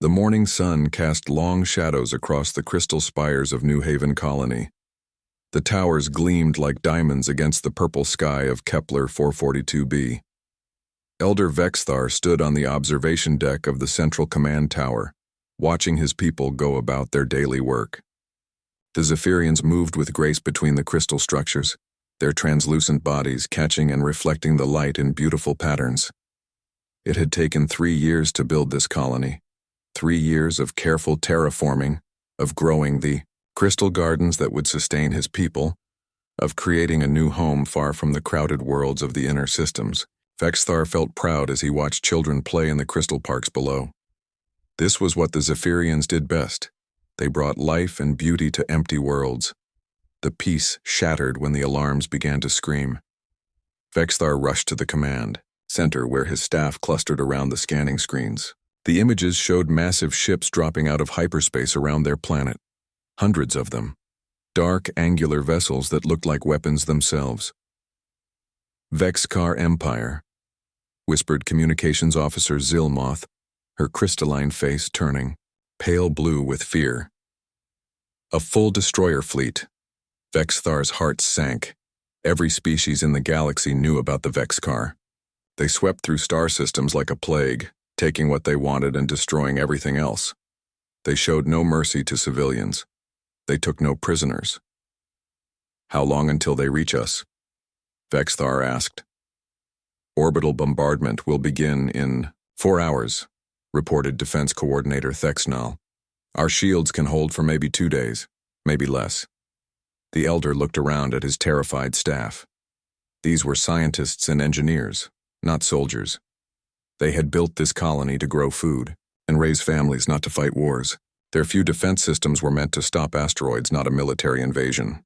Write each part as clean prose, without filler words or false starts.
The morning sun cast long shadows across the crystal spires of New Haven Colony. The towers gleamed like diamonds against the purple sky of Kepler 442b. Elder Vexthar stood on the observation deck of the central command tower, watching his people go about their daily work. The Zephyrians moved with grace between the crystal structures, their translucent bodies catching and reflecting the light in beautiful patterns. It had taken 3 years to build this colony. 3 years of careful terraforming, of growing the crystal gardens that would sustain his people, of creating a new home far from the crowded worlds of the inner systems. Vexthar felt proud as he watched children play in the crystal parks below. This was what the Zephyrians did best. They brought life and beauty to empty worlds. The peace shattered when the alarms began to scream. Vexthar rushed to the command center where his staff clustered around the scanning screens. The images showed massive ships dropping out of hyperspace around their planet. Hundreds of them. Dark, angular vessels that looked like weapons themselves. Vexkar Empire, whispered Communications Officer Zilmoth, her crystalline face turning, pale blue with fear. A full destroyer fleet. Vexthar's heart sank. Every species in the galaxy knew about the Vexkar. They swept through star systems like a plague, taking what they wanted and destroying everything else. They showed no mercy to civilians. They took no prisoners. How long until they reach us? Vexthar asked. Orbital bombardment will begin in 4 hours, reported Defense Coordinator Thexnal. Our shields can hold for maybe 2 days, maybe less. The Elder looked around at his terrified staff. These were scientists and engineers, not soldiers. They had built this colony to grow food and raise families, not to fight wars. Their few defense systems were meant to stop asteroids, not a military invasion.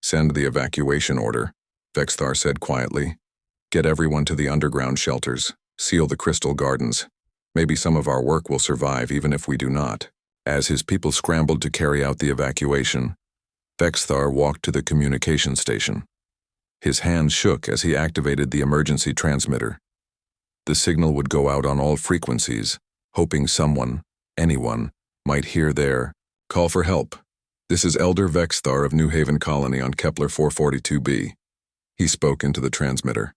Send the evacuation order, Vexthar said quietly. Get everyone to the underground shelters. Seal the crystal gardens. Maybe some of our work will survive even if we do not. As his people scrambled to carry out the evacuation, Vexthar walked to the communication station. His hands shook as he activated the emergency transmitter. The signal would go out on all frequencies, hoping someone, anyone, might hear their call for help. This is Elder Vexthar of New Haven Colony on Kepler 442b. He spoke into the transmitter.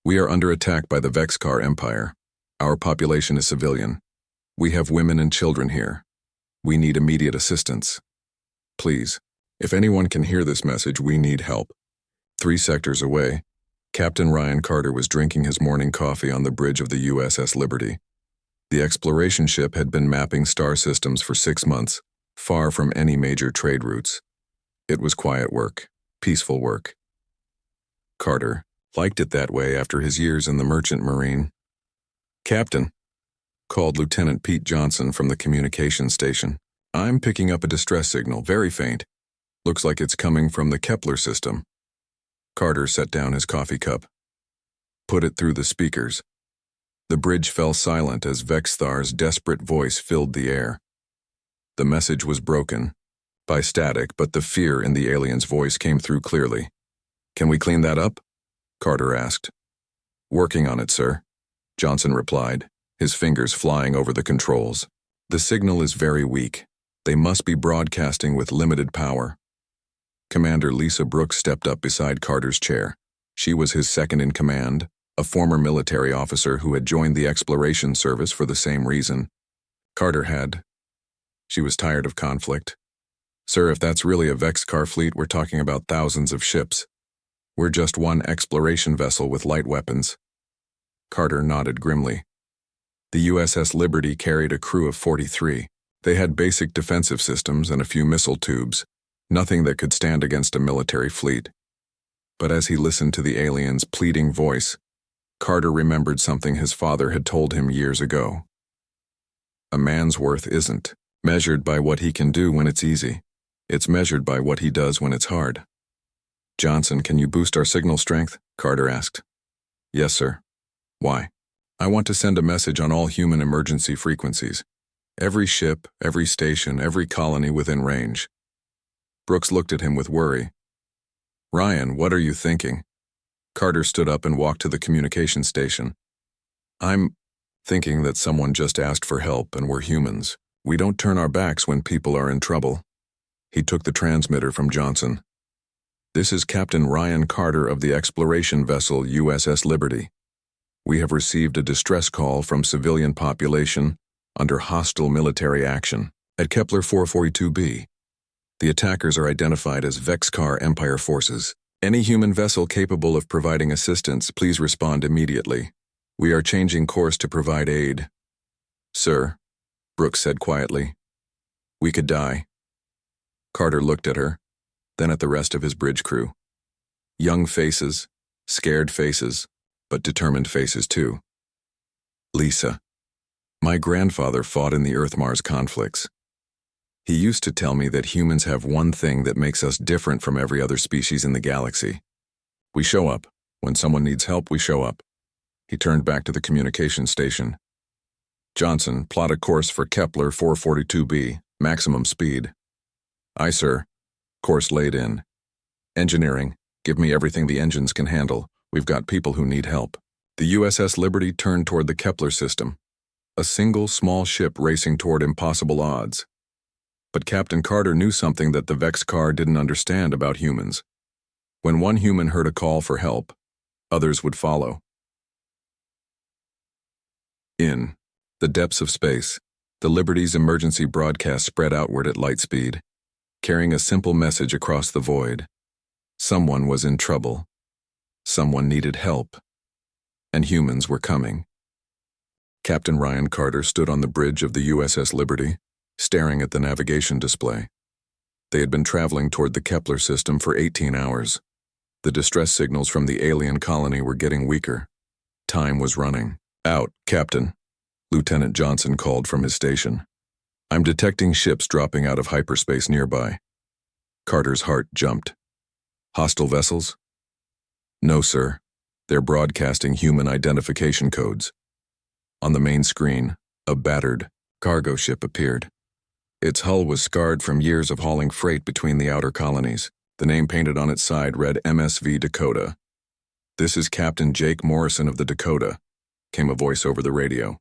We are under attack by the Vexkar Empire. Our population is civilian. We have women and children here. We need immediate assistance. Please, if anyone can hear this message, we need help. 3 sectors away, Captain Ryan Carter was drinking his morning coffee on the bridge of the USS Liberty. The exploration ship had been mapping star systems for 6 months, far from any major trade routes. It was quiet work, peaceful work. Carter liked it that way after his years in the Merchant Marine. Captain, called Lieutenant Pete Johnson from the communications station. I'm picking up a distress signal, very faint. Looks like it's coming from the Kepler system. Carter set down his coffee cup. Put it through the speakers. The bridge fell silent as Vexthar's desperate voice filled the air. The message was broken by static, but the fear in the alien's voice came through clearly. Can we clean that up? Carter asked. Working on it, sir, Johnson replied, his fingers flying over the controls. The signal is very weak. They must be broadcasting with limited power. Commander Lisa Brooks stepped up beside Carter's chair. She was his second in command, a former military officer who had joined the exploration service for the same reason. Carter had. She was tired of conflict. Sir, if that's really a Vexkar fleet, we're talking about thousands of ships. We're just one exploration vessel with light weapons. Carter nodded grimly. The USS Liberty carried a crew of 43. They had basic defensive systems and a few missile tubes. Nothing that could stand against a military fleet. But as he listened to the alien's pleading voice, Carter remembered something his father had told him years ago. A man's worth isn't measured by what he can do when it's easy. It's measured by what he does when it's hard. Johnson, can you boost our signal strength? Carter asked. Yes, sir. Why? I want to send a message on all human emergency frequencies. Every ship, every station, every colony within range. Brooks looked at him with worry. Ryan, what are you thinking? Carter stood up and walked to the communication station. I'm thinking that someone just asked for help and we're humans. We don't turn our backs when people are in trouble. He took the transmitter from Johnson. This is Captain Ryan Carter of the exploration vessel USS Liberty. We have received a distress call from civilian population under hostile military action at Kepler 442b. The attackers are identified as Vexcar Empire forces. Any human vessel capable of providing assistance, please respond immediately. We are changing course to provide aid. Sir, Brooks said quietly. We could die. Carter looked at her, then at the rest of his bridge crew. Young faces, scared faces, but determined faces too. Lisa. My grandfather fought in the Earth-Mars conflicts. He used to tell me that humans have one thing that makes us different from every other species in the galaxy. We show up. When someone needs help, we show up. He turned back to the communication station. Johnson, plot a course for Kepler 442b, maximum speed. Aye, sir. Course laid in. Engineering, give me everything the engines can handle. We've got people who need help. The USS Liberty turned toward the Kepler system. A single small ship racing toward impossible odds. But Captain Carter knew something that the Vexcar didn't understand about humans. When one human heard a call for help, others would follow. In the depths of space, the Liberty's emergency broadcast spread outward at light speed, carrying a simple message across the void. Someone was in trouble. Someone needed help. And humans were coming. Captain Ryan Carter stood on the bridge of the USS Liberty, staring at the navigation display. They had been traveling toward the Kepler system for 18 hours. The distress signals from the alien colony were getting weaker. Time was running. Out, Captain, Lieutenant Johnson called from his station. I'm detecting ships dropping out of hyperspace nearby. Carter's heart jumped. Hostile vessels? No, sir. They're broadcasting human identification codes. On the main screen, a battered cargo ship appeared. Its hull was scarred from years of hauling freight between the outer colonies. The name painted on its side read MSV Dakota. This is Captain Jake Morrison of the Dakota, came a voice over the radio.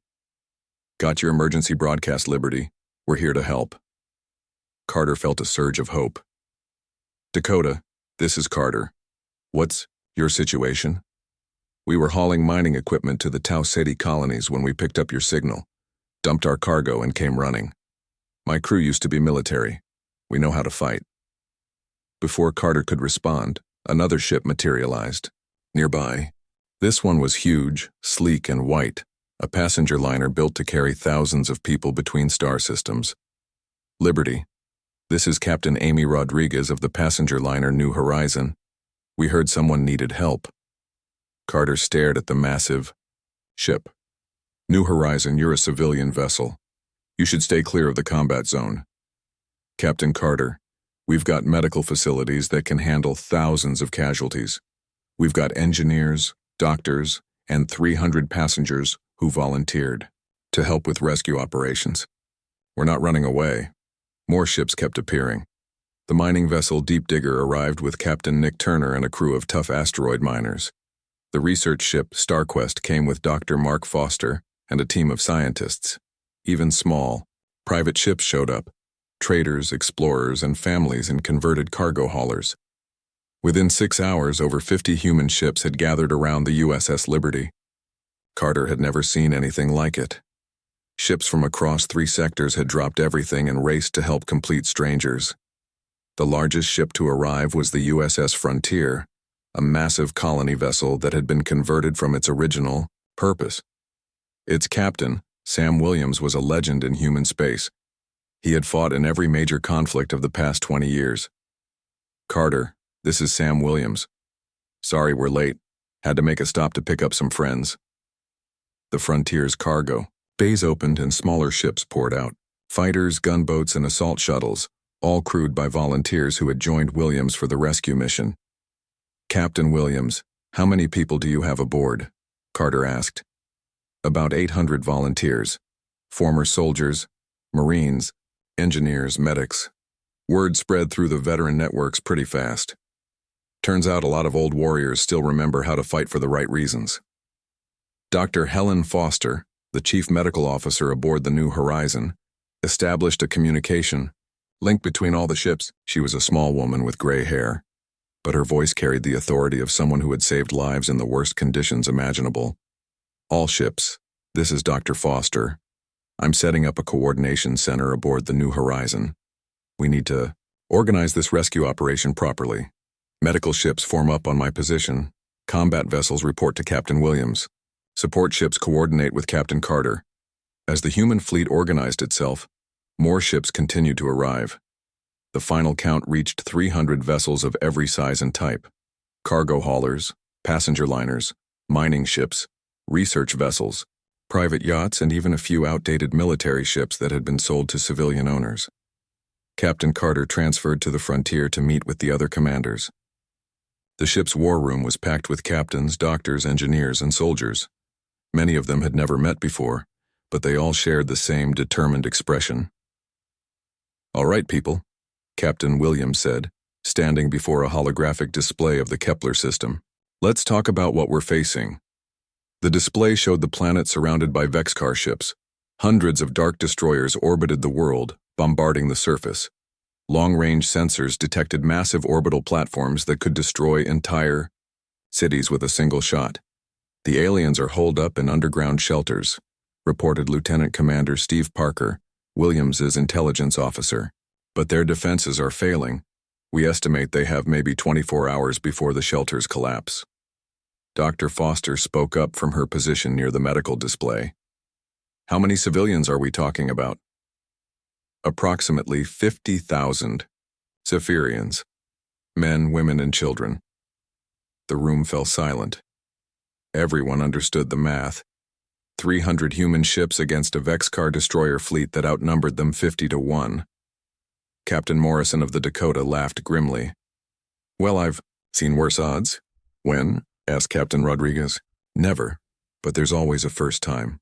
Got your emergency broadcast, Liberty. We're here to help. Carter felt a surge of hope. Dakota, this is Carter. What's your situation? We were hauling mining equipment to the Tau Ceti colonies when we picked up your signal, dumped our cargo and came running. My crew used to be military. We know how to fight. Before Carter could respond, another ship materialized. Nearby, this one was huge, sleek and white, a passenger liner built to carry thousands of people between star systems. Liberty, this is Captain Amy Rodriguez of the passenger liner New Horizon. We heard someone needed help. Carter stared at the massive ship. New Horizon, you're a civilian vessel. You should stay clear of the combat zone. Captain Carter, we've got medical facilities that can handle thousands of casualties. We've got engineers, doctors, and 300 passengers who volunteered to help with rescue operations. We're not running away. More ships kept appearing. The mining vessel Deep Digger arrived with Captain Nick Turner and a crew of tough asteroid miners. The research ship StarQuest came with Dr. Mark Foster and a team of scientists. Even small, private ships showed up, traders, explorers, and families in converted cargo haulers. Within 6 hours, over 50 human ships had gathered around the USS Liberty. Carter had never seen anything like it. Ships from across 3 sectors had dropped everything and raced to help complete strangers. The largest ship to arrive was the USS Frontier, a massive colony vessel that had been converted from its original purpose. Its captain, Sam Williams, was a legend in human space. He had fought in every major conflict of the past 20 years. Carter, this is Sam Williams. Sorry we're late. Had to make a stop to pick up some friends. The Frontier's cargo. Bays opened and smaller ships poured out. Fighters, gunboats, and assault shuttles, all crewed by volunteers who had joined Williams for the rescue mission. Captain Williams, how many people do you have aboard? Carter asked. About 800 volunteers. Former soldiers, Marines, engineers, medics. Word spread through the veteran networks pretty fast. Turns out a lot of old warriors still remember how to fight for the right reasons. Dr. Helen Foster, The chief medical officer aboard the New Horizon established a communication link between all the ships. She was a small woman with gray hair, but her voice carried the authority of someone who had saved lives in the worst conditions imaginable. All ships, this is Dr. Foster. I'm setting up a coordination center aboard the New Horizon. We need to organize this rescue operation properly. Medical ships form up on my position. Combat vessels report to Captain Williams. Support ships coordinate with Captain Carter. As the human fleet organized itself, more ships continued to arrive. The final count reached 300 vessels of every size and type. Cargo haulers, passenger liners, mining ships, research vessels, private yachts, and even a few outdated military ships that had been sold to civilian owners. Captain Carter transferred to the frontier to meet with the other commanders. The ship's war room was packed with captains, doctors, engineers, and soldiers. Many of them had never met before, but they all shared the same determined expression. "All right, people," Captain Williams said, standing before a holographic display of the Kepler system. "Let's talk about what we're facing." The display showed the planet surrounded by Vexcar ships. Hundreds of dark destroyers orbited the world, bombarding the surface. Long-range sensors detected massive orbital platforms that could destroy entire cities with a single shot. "The aliens are holed up in underground shelters," reported Lieutenant Commander Steve Parker, Williams's intelligence officer. "But their defenses are failing. We estimate they have maybe 24 hours before the shelters collapse." Dr. Foster spoke up from her position near the medical display. "How many civilians are we talking about?" "Approximately 50,000 Zephyrians, men, women, and children." The room fell silent. Everyone understood the math. 300 human ships against a Vexcar destroyer fleet that outnumbered them 50-1. Captain Morrison of the Dakota laughed grimly. "Well, I've seen worse odds." "When?" asked Captain Rodriguez. "Never, but there's always a first time."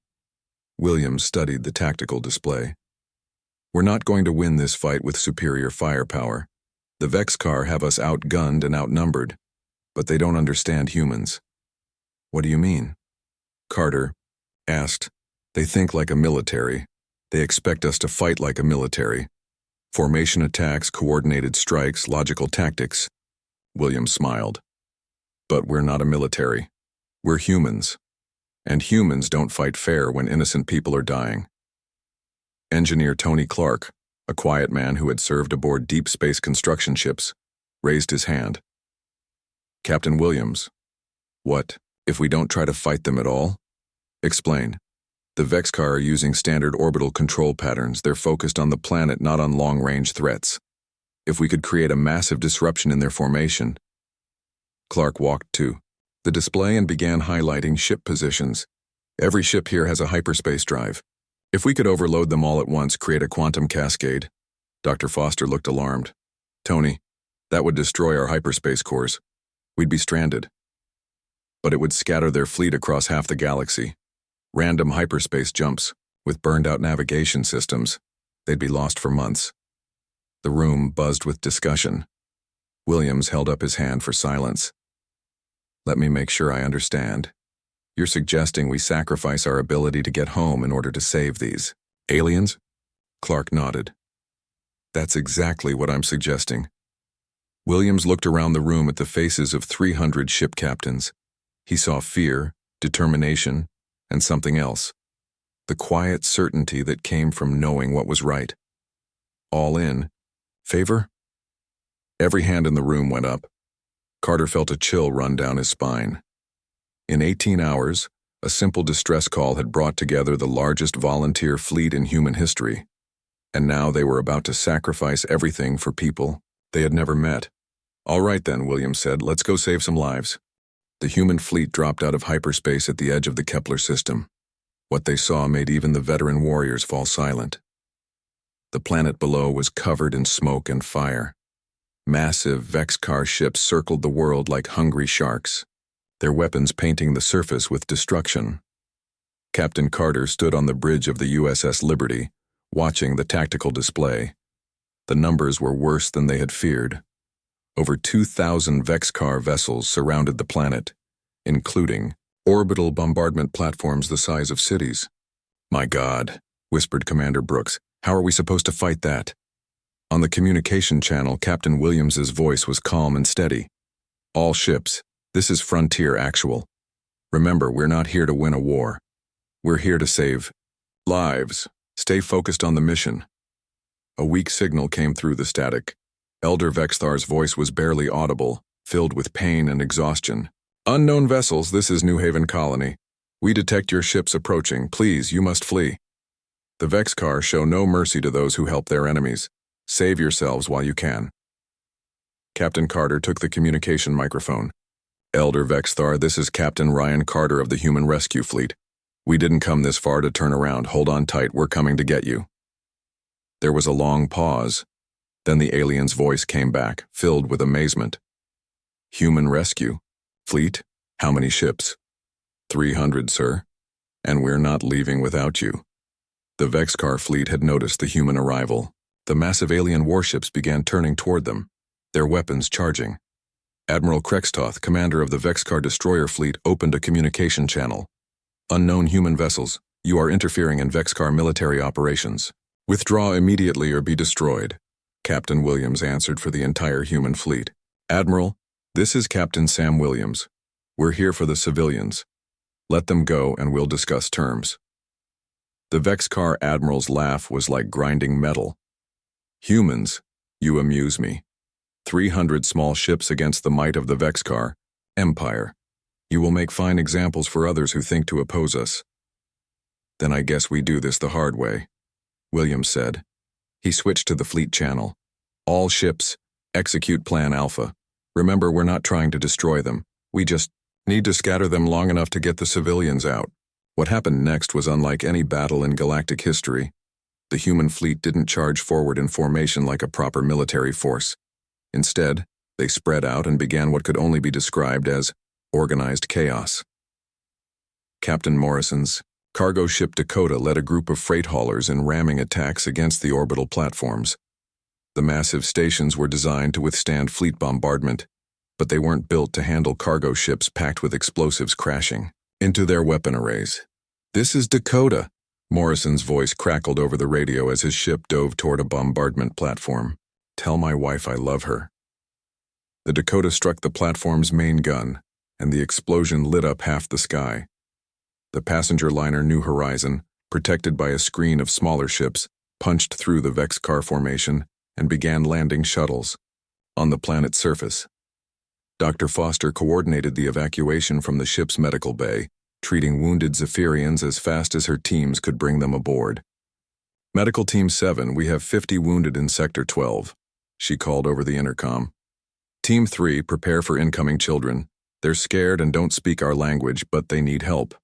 Williams studied the tactical display. "We're not going to win this fight with superior firepower. The Vexcar have us outgunned and outnumbered, but they don't understand humans." "What do you mean?" Carter asked. "They think like a military. They expect us to fight like a military. Formation attacks, coordinated strikes, logical tactics." Williams smiled. "But we're not a military. We're humans. And humans don't fight fair when innocent people are dying." Engineer Tony Clark, a quiet man who had served aboard deep space construction ships, raised his hand. "Captain Williams, what if we don't try to fight them at all?" "Explain." "The Vexcar are using standard orbital control patterns. They're focused on the planet, not on long-range threats. If we could create a massive disruption in their formation." Clark walked to the display and began highlighting ship positions. "Every ship here has a hyperspace drive. If we could overload them all at once, create a quantum cascade." Dr. Foster looked alarmed. "Tony, that would destroy our hyperspace cores. We'd be stranded." "But it would scatter their fleet across half the galaxy. Random hyperspace jumps, with burned-out navigation systems. They'd be lost for months." The room buzzed with discussion. Williams held up his hand for silence. "Let me make sure I understand. You're suggesting we sacrifice our ability to get home in order to save these aliens?" Clark nodded. "That's exactly what I'm suggesting." Williams looked around the room at the faces of 300 ship captains. He saw fear, determination, and something else. The quiet certainty that came from knowing what was right. "All in. Favor?" Every hand in the room went up. Carter felt a chill run down his spine. In 18 hours, a simple distress call had brought together the largest volunteer fleet in human history. And now they were about to sacrifice everything for people they had never met. "All right then," Williams said, "let's go save some lives." The human fleet dropped out of hyperspace at the edge of the Kepler system. What they saw made even the veteran warriors fall silent. The planet below was covered in smoke and fire. Massive Vexcar ships circled the world like hungry sharks, their weapons painting the surface with destruction. Captain Carter stood on the bridge of the USS Liberty, watching the tactical display. The numbers were worse than they had feared. Over 2,000 Vexcar vessels surrounded the planet, including orbital bombardment platforms the size of cities. My God, whispered Commander Brooks. How are we supposed to fight that? On the communication channel, Captain Williams's voice was calm and steady. All ships, this is Frontier Actual. Remember, we're not here to win a war. We're here to save lives. Stay focused on the mission. A weak signal came through the static. Elder Vexthar's voice was barely audible, filled with pain and exhaustion. Unknown vessels, this is New Haven Colony. We detect your ships approaching. Please, you must flee. The Vexcar show no mercy to those who help their enemies. Save yourselves while you can. Captain Carter took the communication microphone. Elder Vexthar, this is Captain Ryan Carter of the Human Rescue Fleet. We didn't come this far to turn around. Hold on tight, we're coming to get you. There was a long pause. Then the alien's voice came back, filled with amazement. Human Rescue Fleet? How many ships? 300, sir. And we're not leaving without you. The Vexcar fleet had noticed the human arrival. The massive alien warships began turning toward them, their weapons charging. Admiral Krextoth, commander of the Vexcar destroyer fleet, opened a communication channel. Unknown human vessels, you are interfering in Vexcar military operations. Withdraw immediately or be destroyed. Captain Williams answered for the entire human fleet. Admiral, this is Captain Sam Williams. We're here for the civilians. Let them go and we'll discuss terms. The Vexcar admiral's laugh was like grinding metal. Humans, you amuse me. 300 small ships against the might of the Vexcar Empire. You will make fine examples for others who think to oppose us. Then I guess we do this the hard way, Williams said. He switched to the fleet channel. All ships, execute Plan Alpha. Remember, we're not trying to destroy them. We just need to scatter them long enough to get the civilians out. What happened next was unlike any battle in galactic history. The human fleet didn't charge forward in formation like a proper military force. Instead, they spread out and began what could only be described as organized chaos. Captain Morrison's cargo ship Dakota led a group of freight haulers in ramming attacks against the orbital platforms. The massive stations were designed to withstand fleet bombardment, but they weren't built to handle cargo ships packed with explosives crashing into their weapon arrays. This is Dakota. Morrison's voice crackled over the radio as his ship dove toward a bombardment platform. Tell my wife I love her. The Dakota struck the platform's main gun, and the explosion lit up half the sky. The passenger liner New Horizon, protected by a screen of smaller ships, punched through the Vexcar formation and began landing shuttles on the planet's surface. Dr. Foster coordinated the evacuation from the ship's medical bay, treating wounded Zephyrians as fast as her teams could bring them aboard. Medical Team 7, we have 50 wounded in Sector 12, she called over the intercom. Team 3, prepare for incoming children. They're scared and don't speak our language, but they need help.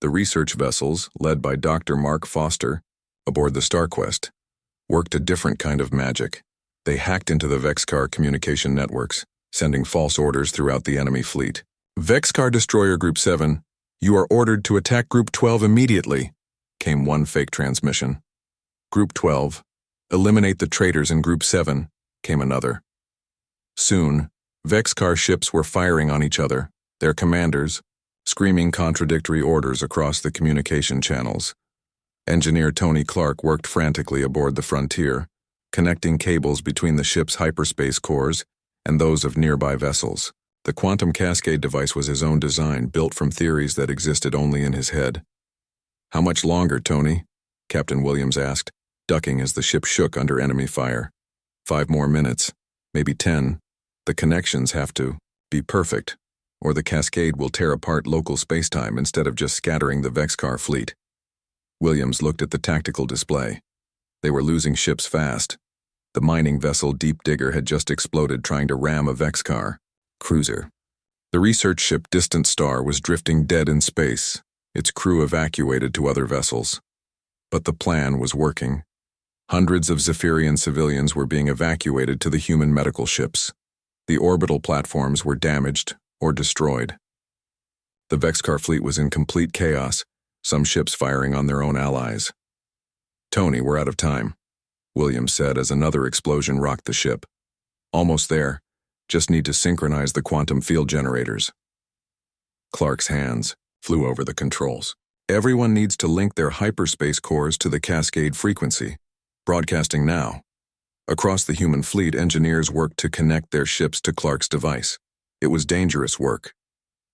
The research vessels, led by Dr. Mark Foster, aboard the StarQuest, worked a different kind of magic. They hacked into the Vexcar communication networks, sending false orders throughout the enemy fleet. Vexcar Destroyer Group 7, you are ordered to attack Group 12 immediately, came one fake transmission. Group 12, eliminate the traitors in Group 7, came another. Soon, Vexcar ships were firing on each other, their commanders, screaming contradictory orders across the communication channels. Engineer Tony Clark worked frantically aboard the Frontier, connecting cables between the ship's hyperspace cores and those of nearby vessels. The quantum cascade device was his own design, built from theories that existed only in his head. How much longer, Tony? Captain Williams asked, ducking as the ship shook under enemy fire. 5 more minutes, maybe 10. The connections have to be perfect, or the cascade will tear apart local spacetime instead of just scattering the Vexcar fleet. Williams looked at the tactical display. They were losing ships fast. The mining vessel Deep Digger had just exploded trying to ram a Vexcar cruiser. The research ship Distant Star was drifting dead in space, its crew evacuated to other vessels. But the plan was working. Hundreds of Zephyrian civilians were being evacuated to the human medical ships. The orbital platforms were damaged or destroyed. The Vexcar fleet was in complete chaos, some ships firing on their own allies. Tony, we're out of time, Williams said as another explosion rocked the ship. Almost there. Just need to synchronize the quantum field generators. Clark's hands flew over the controls. Everyone needs to link their hyperspace cores to the cascade frequency. Broadcasting now. Across the human fleet, engineers worked to connect their ships to Clark's device. It was dangerous work.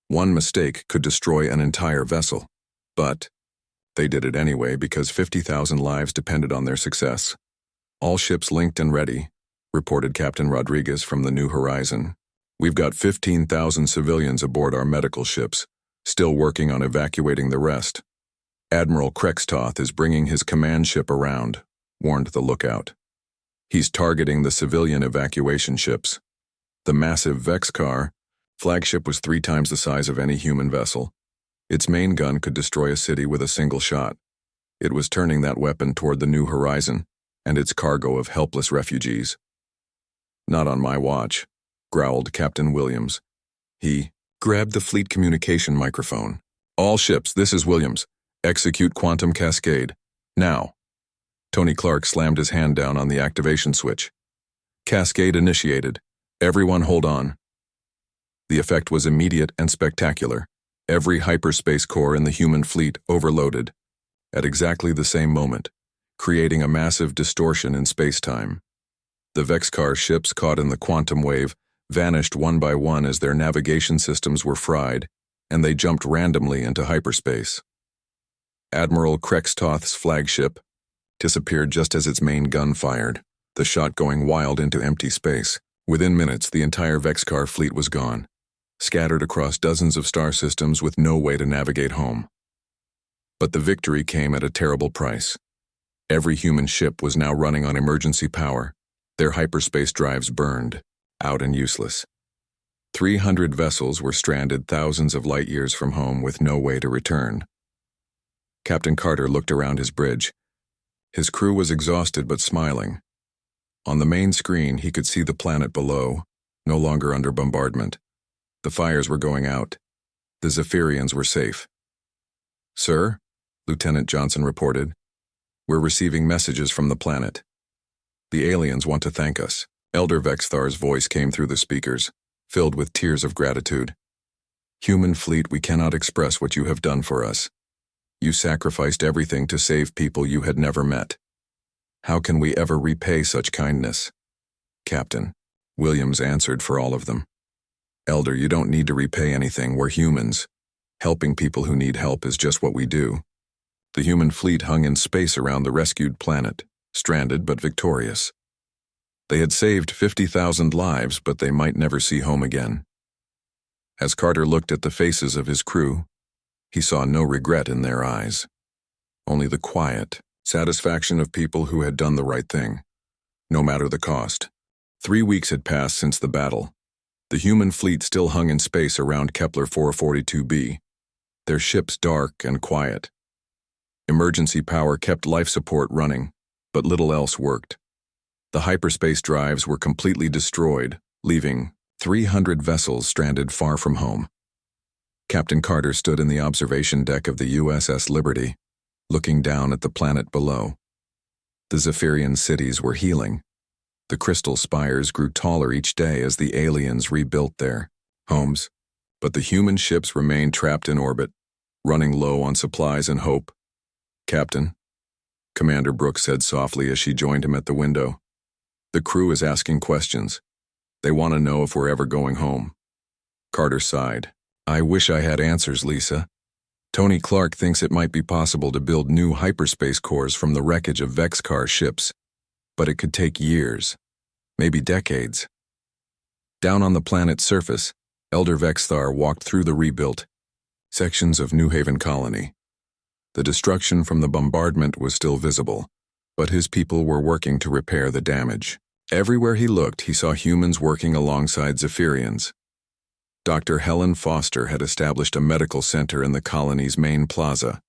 One mistake could destroy an entire vessel. But they did it anyway because 50,000 lives depended on their success. All ships linked and ready, reported Captain Rodriguez from the New Horizon. We've got 15,000 civilians aboard our medical ships, still working on evacuating the rest. Admiral Krextoth is bringing his command ship around, warned the lookout. He's targeting the civilian evacuation ships. The massive Vexcar flagship was 3 times the size of any human vessel. Its main gun could destroy a city with a single shot. It was turning that weapon toward the New Horizon and its cargo of helpless refugees. Not on my watch, growled Captain Williams. He grabbed the fleet communication microphone. All ships, this is Williams. Execute quantum cascade. Now. Tony Clark slammed his hand down on the activation switch. Cascade initiated. Everyone hold on. The effect was immediate and spectacular. Every hyperspace core in the human fleet overloaded at exactly the same moment, creating a massive distortion in space-time. The Vexcar ships caught in the quantum wave vanished one by one as their navigation systems were fried, and they jumped randomly into hyperspace. Admiral Krextoth's flagship disappeared just as its main gun fired, the shot going wild into empty space. Within minutes, the entire Vexcar fleet was gone, scattered across dozens of star systems with no way to navigate home. But the victory came at a terrible price. Every human ship was now running on emergency power. Their hyperspace drives burned, out and useless. 300 vessels were stranded thousands of light years from home with no way to return. Captain Carter looked around his bridge. His crew was exhausted but smiling. On the main screen, he could see the planet below, no longer under bombardment. The fires were going out. The Zephyrians were safe. "Sir," Lieutenant Johnson reported, "we're receiving messages from the planet. The aliens want to thank us." Elder Vexthar's voice came through the speakers, filled with tears of gratitude. "Human fleet, we cannot express what you have done for us. You sacrificed everything to save people you had never met. How can we ever repay such kindness?" "Captain," Williams answered for all of them. "Elder, you don't need to repay anything. We're humans. Helping people who need help is just what we do." The human fleet hung in space around the rescued planet, stranded but victorious. They had saved 50,000 lives, but they might never see home again. As Carter looked at the faces of his crew, he saw no regret in their eyes, only the quiet satisfaction of people who had done the right thing, no matter the cost. 3 weeks had passed since the battle. The human fleet still hung in space around Kepler 442b, their ships dark and quiet. Emergency power kept life support running, but little else worked. The hyperspace drives were completely destroyed, leaving 300 vessels stranded far from home. Captain Carter stood in the observation deck of the USS Liberty, looking down at the planet below. The Zephyrian cities were healing. The crystal spires grew taller each day as the aliens rebuilt their homes, but the human ships remained trapped in orbit, running low on supplies and hope. "Captain," Commander Brooks said softly as she joined him at the window, "the crew is asking questions. They want to know if we're ever going home." Carter sighed. "I wish I had answers, Lisa. Tony Clark thinks it might be possible to build new hyperspace cores from the wreckage of Vexcar ships, but it could take years, maybe decades." Down on the planet's surface, Elder Vexthar walked through the rebuilt sections of New Haven Colony. The destruction from the bombardment was still visible, but his people were working to repair the damage. Everywhere he looked, he saw humans working alongside Zephyrians. Dr. Helen Foster had established a medical center in the colony's main plaza.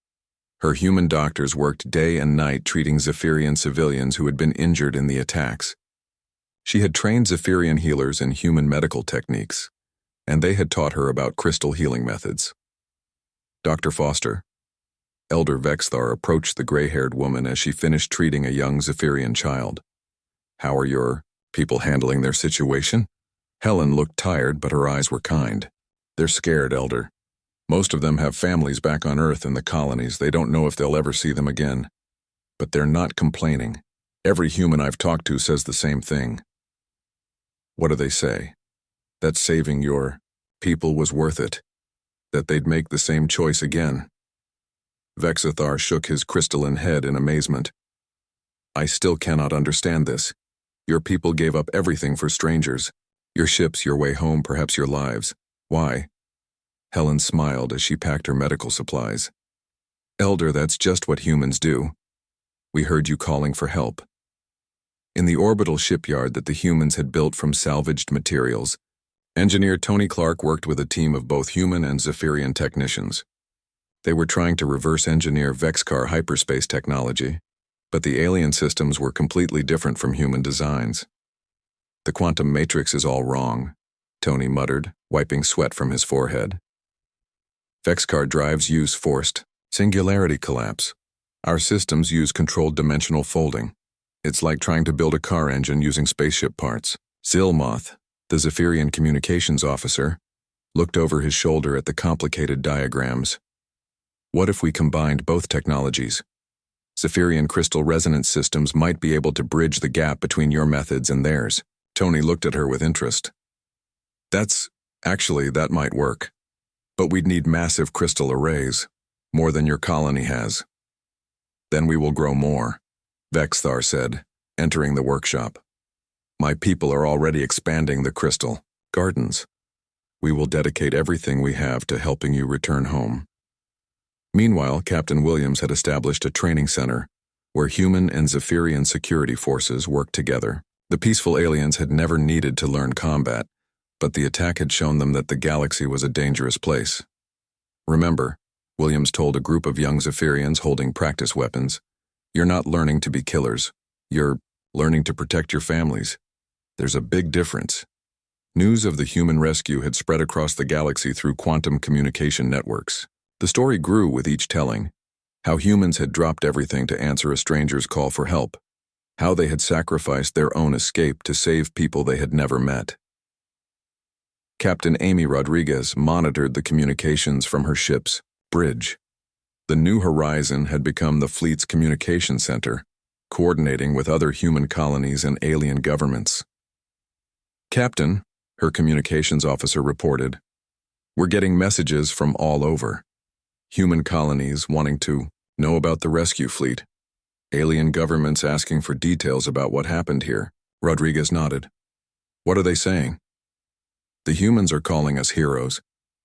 Her human doctors worked day and night treating Zephyrian civilians who had been injured in the attacks. She had trained Zephyrian healers in human medical techniques, and they had taught her about crystal healing methods. "Dr. Foster," Elder Vexthar approached the gray-haired woman as she finished treating a young Zephyrian child. "How are your people handling their situation?" Helen looked tired, but her eyes were kind. "They're scared, Elder. Most of them have families back on Earth in the colonies. They don't know if they'll ever see them again. But they're not complaining. Every human I've talked to says the same thing. What do they say? That saving your people was worth it. That they'd make the same choice again. Vexithar shook his crystalline head in amazement. I still cannot understand this. Your people gave up everything for strangers. Your ships, your way home, perhaps your lives. Why? Helen smiled as she packed her medical supplies. Elder, that's just what humans do. We heard you calling for help. In the orbital shipyard that the humans had built from salvaged materials, engineer Tony Clark worked with a team of both human and Zephyrian technicians. They were trying to reverse engineer Vexcar hyperspace technology, but the alien systems were completely different from human designs. The quantum matrix is all wrong, Tony muttered, wiping sweat from his forehead. Vexcar drives use forced singularity collapse. Our systems use controlled dimensional folding. It's like trying to build a car engine using spaceship parts. Zilmoth, the Zephyrian communications officer, looked over his shoulder at the complicated diagrams. What if we combined both technologies? Zephyrian crystal resonance systems might be able to bridge the gap between your methods and theirs. Tony looked at her with interest. That might work. But we'd need massive crystal arrays, more than your colony has. Then we will grow more, Vexthar said, entering the workshop. My people are already expanding the crystal gardens. We will dedicate everything we have to helping you return home. Meanwhile, Captain Williams had established a training center where human and Zephyrian security forces worked together. The peaceful aliens had never needed to learn combat, but the attack had shown them that the galaxy was a dangerous place. Remember, Williams told a group of young Zephyrians holding practice weapons, you're not learning to be killers. You're learning to protect your families. There's a big difference. News of the human rescue had spread across the galaxy through quantum communication networks. The story grew with each telling, how humans had dropped everything to answer a stranger's call for help, how they had sacrificed their own escape to save people they had never met. Captain Amy Rodriguez monitored the communications from her ship's bridge. The New Horizon had become the fleet's communication center, coordinating with other human colonies and alien governments. Captain, her communications officer reported, we're getting messages from all over. Human colonies wanting to know about the rescue fleet. Alien governments asking for details about what happened here. Rodriguez nodded. What are they saying? The humans are calling us heroes.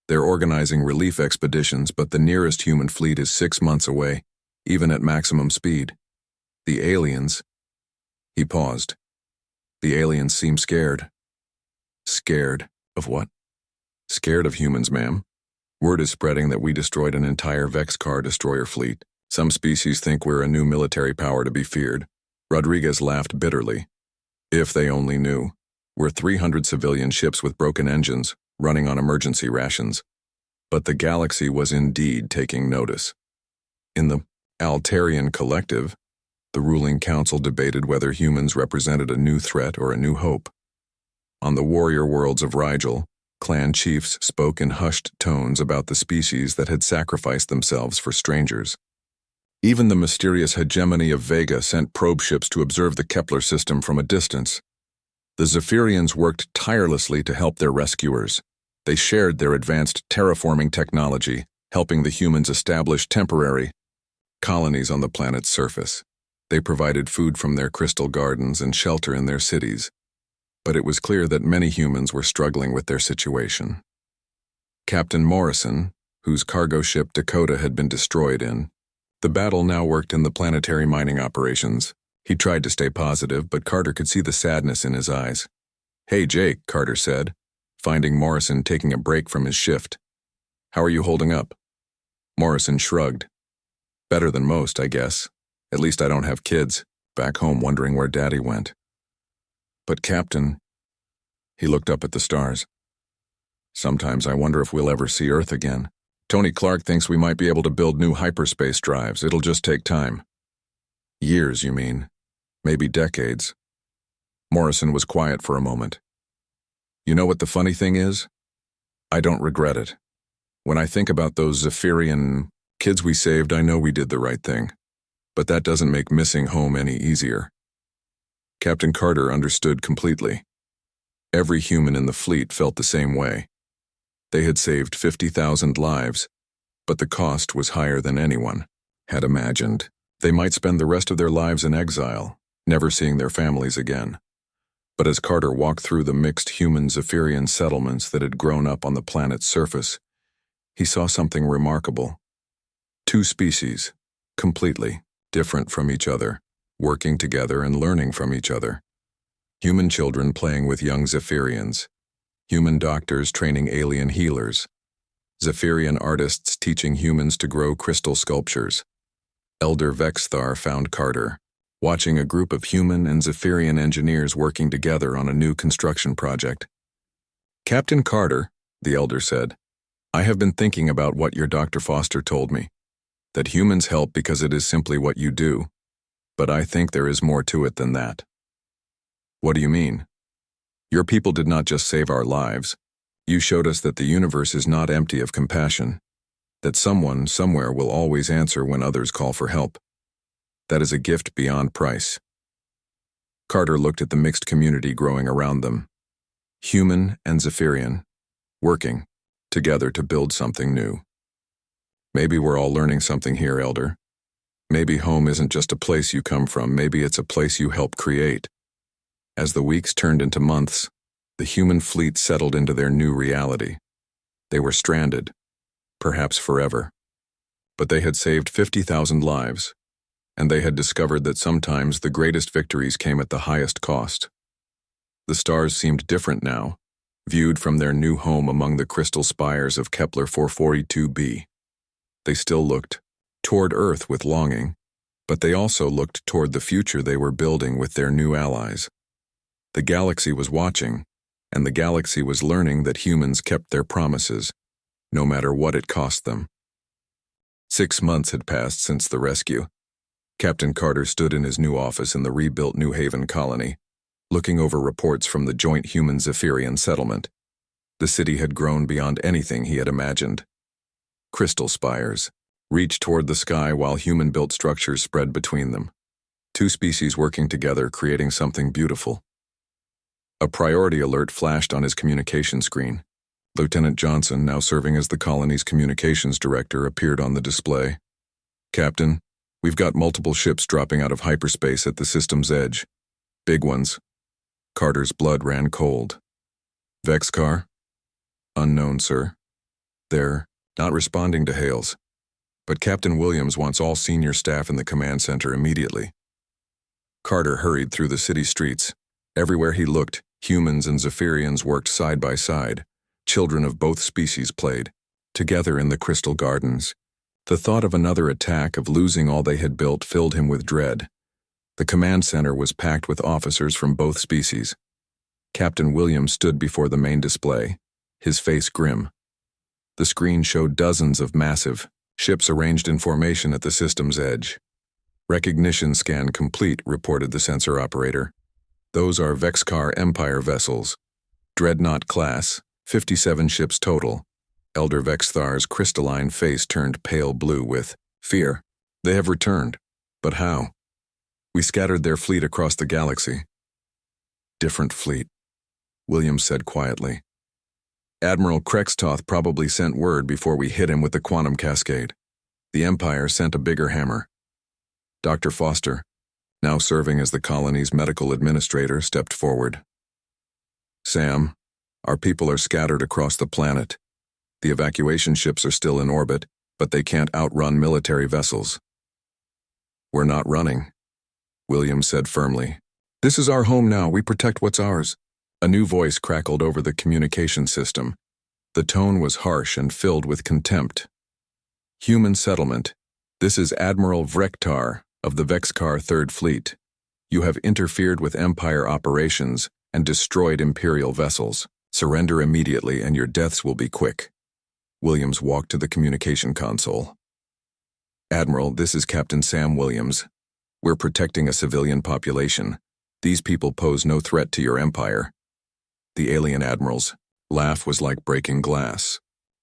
They're organizing relief expeditions, but the nearest human fleet is 6 months away, even at maximum speed. The aliens... He paused. The aliens seem scared. Scared of what? Scared of humans, ma'am. Word is spreading that we destroyed an entire Vexcar destroyer fleet. Some species think we're a new military power to be feared. Rodriguez laughed bitterly. If they only knew. We're 300 civilian ships with broken engines, running on emergency rations. But the galaxy was indeed taking notice. In the Altarian Collective, the ruling council debated whether humans represented a new threat or a new hope. On the warrior worlds of Rigel, clan chiefs spoke in hushed tones about the species that had sacrificed themselves for strangers. Even the mysterious hegemony of Vega sent probe ships to observe the Kepler system from a distance. The Zephyrians worked tirelessly to help their rescuers. They shared their advanced terraforming technology, helping the humans establish temporary colonies on the planet's surface. They provided food from their crystal gardens and shelter in their cities. But it was clear that many humans were struggling with their situation. Captain Morrison, whose cargo ship Dakota had been destroyed in, the battle now worked in the planetary mining operations. He tried to stay positive, but Carter could see the sadness in his eyes. Hey, Jake, Carter said, finding Morrison taking a break from his shift. How are you holding up? Morrison shrugged. Better than most, I guess. At least I don't have kids, back home wondering where Daddy went. But Captain, he looked up at the stars. Sometimes I wonder if we'll ever see Earth again. Tony Clark thinks we might be able to build new hyperspace drives. It'll just take time. Years, you mean? Maybe decades. Morrison was quiet for a moment. You know what the funny thing is? I don't regret it. When I think about those Zephyrian kids we saved, I know we did the right thing. But that doesn't make missing home any easier. Captain Carter understood completely. Every human in the fleet felt the same way. They had saved 50,000 lives, but the cost was higher than anyone had imagined. They might spend the rest of their lives in exile, never seeing their families again. But as Carter walked through the mixed human Zephyrian settlements that had grown up on the planet's surface, he saw something remarkable. Two species, completely different from each other, working together and learning from each other. Human children playing with young Zephyrians, human doctors training alien healers, Zephyrian artists teaching humans to grow crystal sculptures. Elder Vexthar found Carter, watching a group of human and Zephyrian engineers working together on a new construction project. "Captain Carter," the elder said, "I have been thinking about what your Dr. Foster told me, that humans help because it is simply what you do, but I think there is more to it than that." "What do you mean?" "Your people did not just save our lives. You showed us that the universe is not empty of compassion, that someone, somewhere will always answer when others call for help. That is a gift beyond price." Carter looked at the mixed community growing around them. Human and Zephyrian, working together to build something new. "Maybe we're all learning something here, Elder. Maybe home isn't just a place you come from, maybe it's a place you help create." As the weeks turned into months, the human fleet settled into their new reality. They were stranded, perhaps forever. But they had saved 50,000 lives, and they had discovered that sometimes the greatest victories came at the highest cost. The stars seemed different now, viewed from their new home among the crystal spires of Kepler 442b. They still looked toward Earth with longing, but they also looked toward the future they were building with their new allies. The galaxy was watching, and the galaxy was learning that humans kept their promises, no matter what it cost them. 6 months had passed since the rescue. Captain Carter stood in his new office in the rebuilt New Haven colony, looking over reports from the joint human Zephyrian settlement. The city had grown beyond anything he had imagined. Crystal spires reached toward the sky while human-built structures spread between them. Two species working together, creating something beautiful. A priority alert flashed on his communication screen. Lieutenant Johnson, now serving as the colony's communications director, appeared on the display. "Captain, we've got multiple ships dropping out of hyperspace at the system's edge. Big ones." Carter's blood ran cold. "Vexcar?" "Unknown, sir. They're not responding to hails. But Captain Williams wants all senior staff in the command center immediately." Carter hurried through the city streets. Everywhere he looked, humans and Zephyrians worked side by side. Children of both species played together in the crystal gardens. The thought of another attack, of losing all they had built, filled him with dread. The command center was packed with officers from both species. Captain Williams stood before the main display, his face grim. The screen showed dozens of massive ships arranged in formation at the system's edge. "Recognition scan complete," reported the sensor operator. "Those are Vexcar Empire vessels. Dreadnought class, 57 ships total." Elder Vexthar's crystalline face turned pale blue with fear. "They have returned. But how?" "We scattered their fleet across the galaxy." "Different fleet," Williams said quietly. "Admiral Krextoth probably sent word before we hit him with the quantum cascade. The Empire sent a bigger hammer." Dr. Foster, now serving as the colony's medical administrator, stepped forward. "Sam, our people are scattered across the planet. The evacuation ships are still in orbit, but they can't outrun military vessels." "We're not running," Williams said firmly. "This is our home now. We protect what's ours." A new voice crackled over the communication system. The tone was harsh and filled with contempt. "Human settlement. This is Admiral Vrektar of the Vexcar Third Fleet. You have interfered with Empire operations and destroyed Imperial vessels. Surrender immediately and your deaths will be quick." Williams walked to the communication console. "Admiral, this is Captain Sam Williams. We're protecting a civilian population. These people pose no threat to your Empire." The alien admiral's laugh was like breaking glass.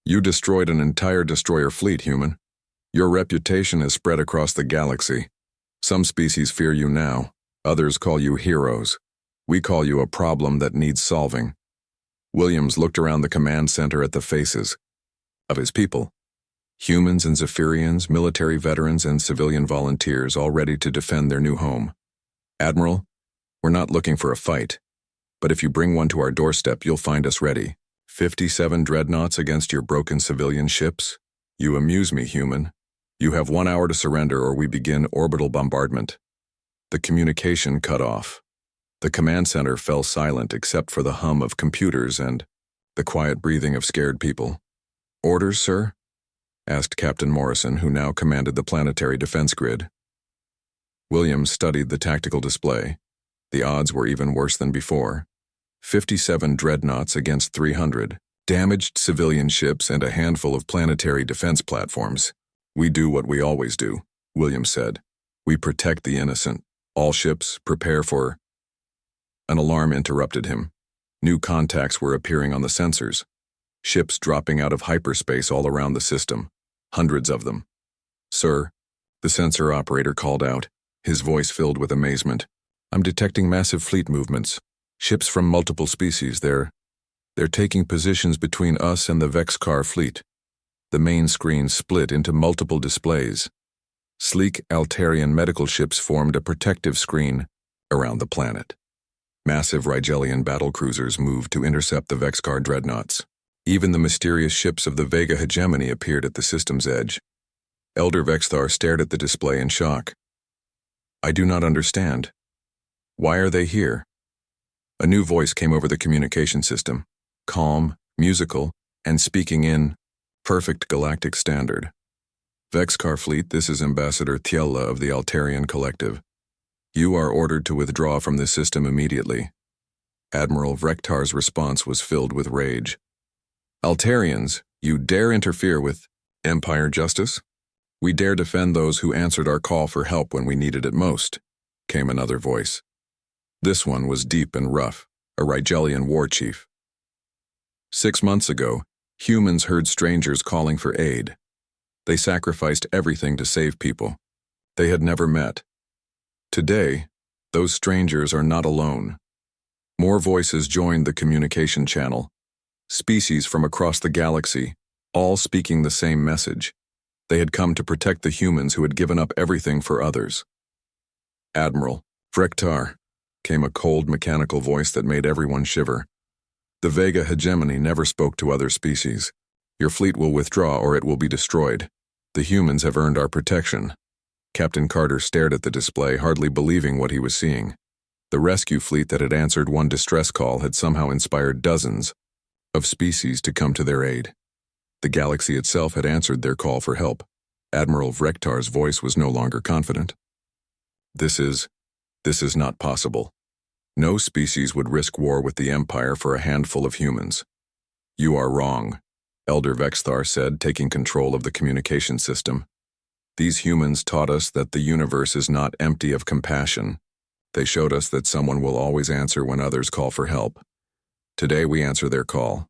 You destroyed an entire destroyer fleet, human. Your reputation has spread across the galaxy. Some species fear you now. Others call you heroes. We call you a problem that needs solving. Williams looked around the command center at the faces of his people. Humans and Zephyrians, military veterans and civilian volunteers all ready to defend their new home. Admiral, we're not looking for a fight, but if you bring one to our doorstep, you'll find us ready. 57 dreadnoughts against your broken civilian ships? You amuse me, human. You have 1 hour to surrender or we begin orbital bombardment. The communication cut off. The command center fell silent except for the hum of computers and the quiet breathing of scared people. Orders, sir? Asked Captain Morrison, who now commanded the planetary defense grid. Williams studied the tactical display. The odds were even worse than before. 57 dreadnoughts against 300, damaged civilian ships and a handful of planetary defense platforms. We do what we always do, Williams said. We protect the innocent. All ships, prepare for... An alarm interrupted him. New contacts were appearing on the sensors. Ships dropping out of hyperspace all around the system. Hundreds of them. Sir, the sensor operator called out, his voice filled with amazement. I'm detecting massive fleet movements. Ships from multiple species. They're taking positions between us and the Vexcar fleet. The main screen split into multiple displays. Sleek Altarian medical ships formed a protective screen around the planet. Massive Rigelian battlecruisers moved to intercept the Vexcar dreadnoughts. Even the mysterious ships of the Vega hegemony appeared at the system's edge. Elder Vexthar stared at the display in shock. I do not understand. Why are they here? A new voice came over the communication system, calm, musical, and speaking in perfect galactic standard. Vexcar fleet, this is Ambassador Thiella of the Altarian Collective. You are ordered to withdraw from this system immediately. Admiral Vrektar's response was filled with rage. Altarians, you dare interfere with Empire justice? We dare defend those who answered our call for help when we needed it most, came another voice. This one was deep and rough, a Rigelian war chief. 6 months ago, humans heard strangers calling for aid. They sacrificed everything to save people they had never met. Today, those strangers are not alone. More voices joined the communication channel. Species from across the galaxy, all speaking the same message. They had come to protect the humans who had given up everything for others. Admiral Vrektar, came a cold mechanical voice that made everyone shiver. The Vega hegemony never spoke to other species. Your fleet will withdraw or it will be destroyed. The humans have earned our protection. Captain Carter stared at the display, hardly believing what he was seeing. The rescue fleet that had answered one distress call had somehow inspired dozens of species to come to their aid. The galaxy itself had answered their call for help. Admiral Vrektar's voice was no longer confident. This is not possible. No species would risk war with the Empire for a handful of humans. You are wrong, Elder Vexthar said, taking control of the communication system. These humans taught us that the universe is not empty of compassion. They showed us that someone will always answer when others call for help. Today we answer their call.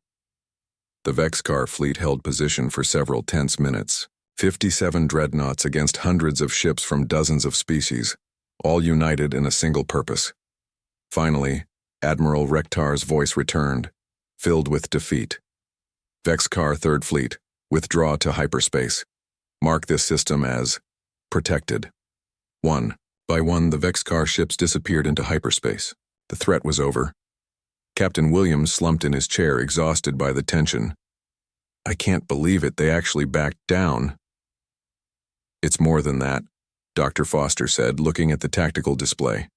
The Vexcar fleet held position for several tense minutes. 57 dreadnoughts against hundreds of ships from dozens of species, all united in a single purpose. Finally, Admiral Vrektar's voice returned, filled with defeat. Vexcar Third Fleet, withdraw to hyperspace. Mark this system as protected. 1. By 1, the Vexcar ships disappeared into hyperspace. The threat was over. Captain Williams slumped in his chair, exhausted by the tension. I can't believe it, they actually backed down. It's more than that, Dr. Foster said, looking at the tactical display.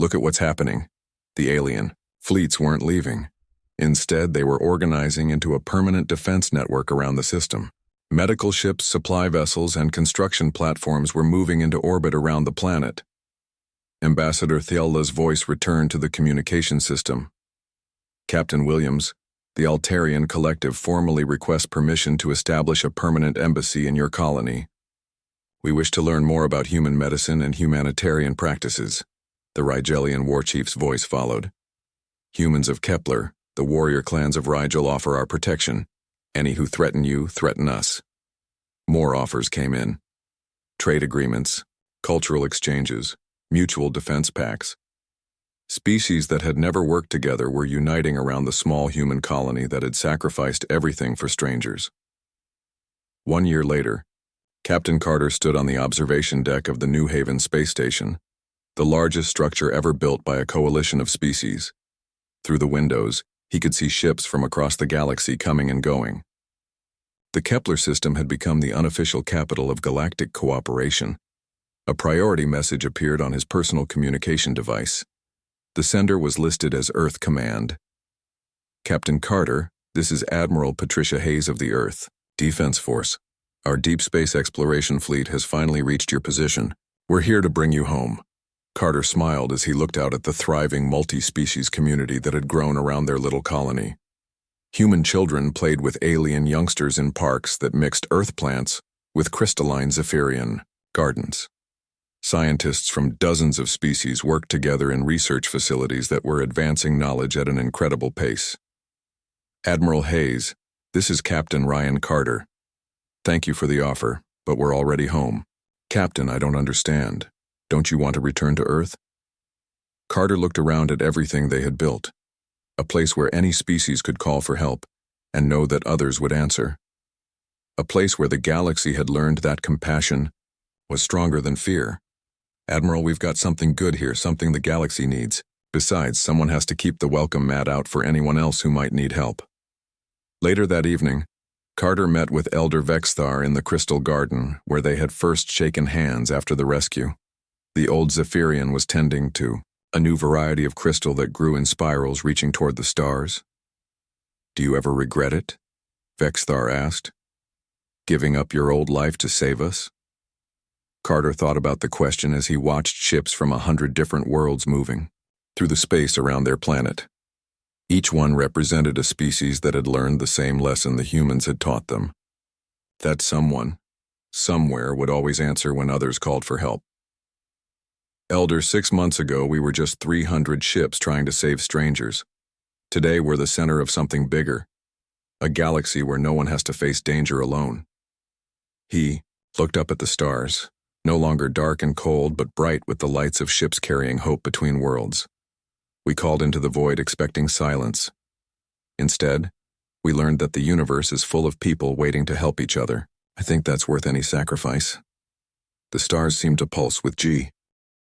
Look at what's happening. The alien fleets weren't leaving. Instead, they were organizing into a permanent defense network around the system. Medical ships, supply vessels, and construction platforms were moving into orbit around the planet. Ambassador Thiella's voice returned to the communication system. Captain Williams, the Altarian Collective formally requests permission to establish a permanent embassy in your colony. We wish to learn more about human medicine and humanitarian practices. The Rigelian war chief's voice followed. Humans of Kepler, the warrior clans of Rigel offer our protection. Any who threaten you, threaten us. More offers came in. Trade agreements, cultural exchanges, mutual defense pacts. Species that had never worked together were uniting around the small human colony that had sacrificed everything for strangers. 1 year later, Captain Carter stood on the observation deck of the New Haven space station, the largest structure ever built by a coalition of species. Through the windows, he could see ships from across the galaxy coming and going. The Kepler system had become the unofficial capital of galactic cooperation. A priority message appeared on his personal communication device. The sender was listed as Earth Command. Captain Carter, this is Admiral Patricia Hayes of the Earth Defense Force. Our deep space exploration fleet has finally reached your position. We're here to bring you home. Carter smiled as he looked out at the thriving multi-species community that had grown around their little colony. Human children played with alien youngsters in parks that mixed earth plants with crystalline Zephyrian gardens. Scientists from dozens of species worked together in research facilities that were advancing knowledge at an incredible pace. Admiral Hayes, this is Captain Ryan Carter. Thank you for the offer, but we're already home. Captain, I don't understand. Don't you want to return to Earth? Carter looked around at everything they had built. A place where any species could call for help and know that others would answer. A place where the galaxy had learned that compassion was stronger than fear. Admiral, we've got something good here, something the galaxy needs. Besides, someone has to keep the welcome mat out for anyone else who might need help. Later that evening, Carter met with Elder Vexthar in the Crystal Garden, where they had first shaken hands after the rescue. The old Zephyrian was tending to a new variety of crystal that grew in spirals reaching toward the stars. Do you ever regret it? Vexthar asked. Giving up your old life to save us? Carter thought about the question as he watched ships from 100 different worlds moving through the space around their planet. Each one represented a species that had learned the same lesson the humans had taught them. That someone, somewhere, would always answer when others called for help. Elder, 6 months ago we were just 300 ships trying to save strangers. Today we're the center of something bigger, a galaxy where no one has to face danger alone. He looked up at the stars, no longer dark and cold but bright with the lights of ships carrying hope between worlds. We called into the void expecting silence. Instead, we learned that the universe is full of people waiting to help each other. I think that's worth any sacrifice. The stars seemed to pulse with G.